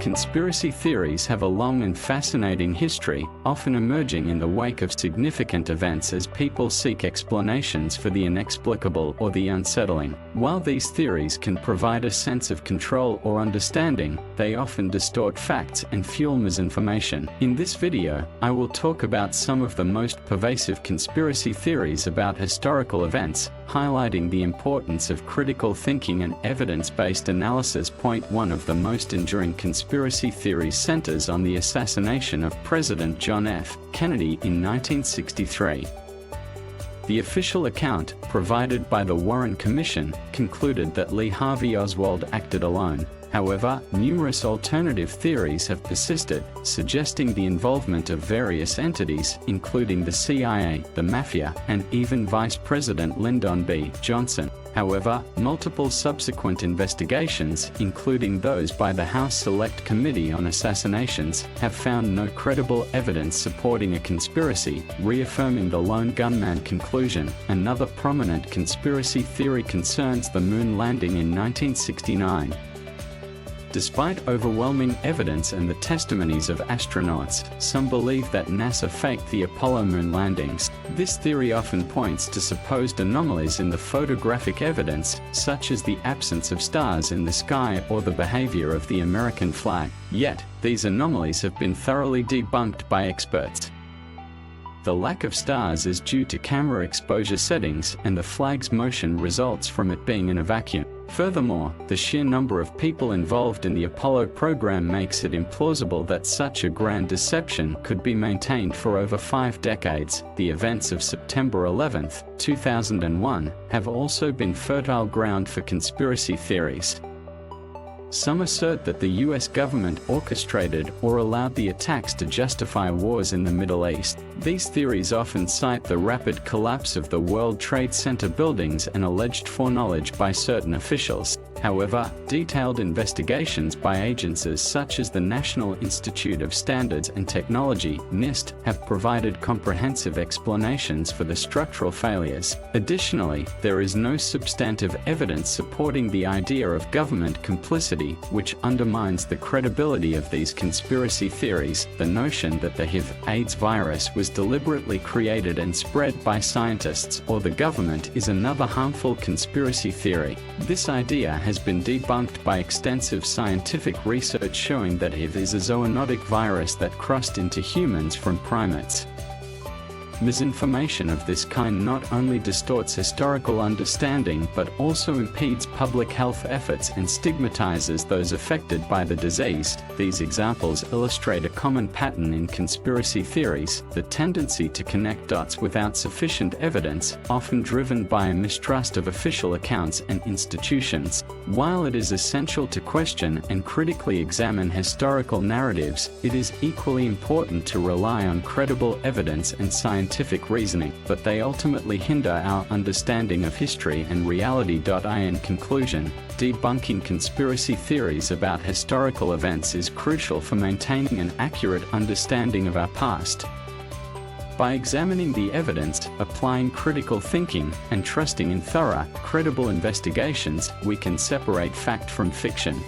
Conspiracy theories have a long and fascinating history, often emerging in the wake of significant events as people seek explanations for the inexplicable or the unsettling. While these theories can provide a sense of control or understanding, they often distort facts and fuel misinformation. In this video, I will talk about some of the most pervasive conspiracy theories about historical events, highlighting the importance of critical thinking and evidence-based analysis. Point 1 of the most enduring conspiracy theories centers on the assassination of President John F. Kennedy in 1963. The official account, provided by the Warren Commission, concluded that Lee Harvey Oswald acted alone. However, numerous alternative theories have persisted, suggesting the involvement of various entities, including the CIA, the Mafia, and even Vice President Lyndon B. Johnson. However, multiple subsequent investigations, including those by the House Select Committee on Assassinations, have found no credible evidence supporting a conspiracy, reaffirming the lone gunman conclusion. Another prominent conspiracy theory concerns the moon landing in 1969. Despite overwhelming evidence and the testimonies of astronauts, some believe that NASA faked the Apollo moon landings. This theory often points to supposed anomalies in the photographic evidence, such as the absence of stars in the sky or the behavior of the American flag. Yet, these anomalies have been thoroughly debunked by experts. The lack of stars is due to camera exposure settings, and the flag's motion results from it being in a vacuum. Furthermore, the sheer number of people involved in the Apollo program makes it implausible that such a grand deception could be maintained for over 5 decades. The events of September 11, 2001, have also been fertile ground for conspiracy theories. Some assert that the US government orchestrated or allowed the attacks to justify wars in the Middle East. These theories often cite the rapid collapse of the World Trade Center buildings and alleged foreknowledge by certain officials. However, detailed investigations by agencies such as the National Institute of Standards and Technology (NIST) have provided comprehensive explanations for the structural failures. Additionally, there is no substantive evidence supporting the idea of government complicity, which undermines the credibility of these conspiracy theories. The notion that the HIV/AIDS virus was deliberately created and spread by scientists or the government is another harmful conspiracy theory. This idea has been debunked by extensive scientific research showing that HIV is a zoonotic virus that crossed into humans from primates. Misinformation of this kind not only distorts historical understanding but also impedes public health efforts and stigmatizes those affected by the disease. These examples illustrate a common pattern in conspiracy theories: the tendency to connect dots without sufficient evidence, often driven by a mistrust of official accounts and institutions. While it is essential to question and critically examine historical narratives, it is equally important to rely on credible evidence and scientific reasoning, but they ultimately hinder our understanding of history and reality. In conclusion, debunking conspiracy theories about historical events is crucial for maintaining an accurate understanding of our past. By examining the evidence, applying critical thinking, and trusting in thorough, credible investigations, we can separate fact from fiction.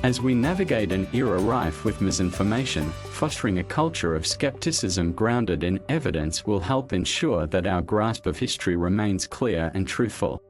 As we navigate an era rife with misinformation, fostering a culture of skepticism grounded in evidence will help ensure that our grasp of history remains clear and truthful.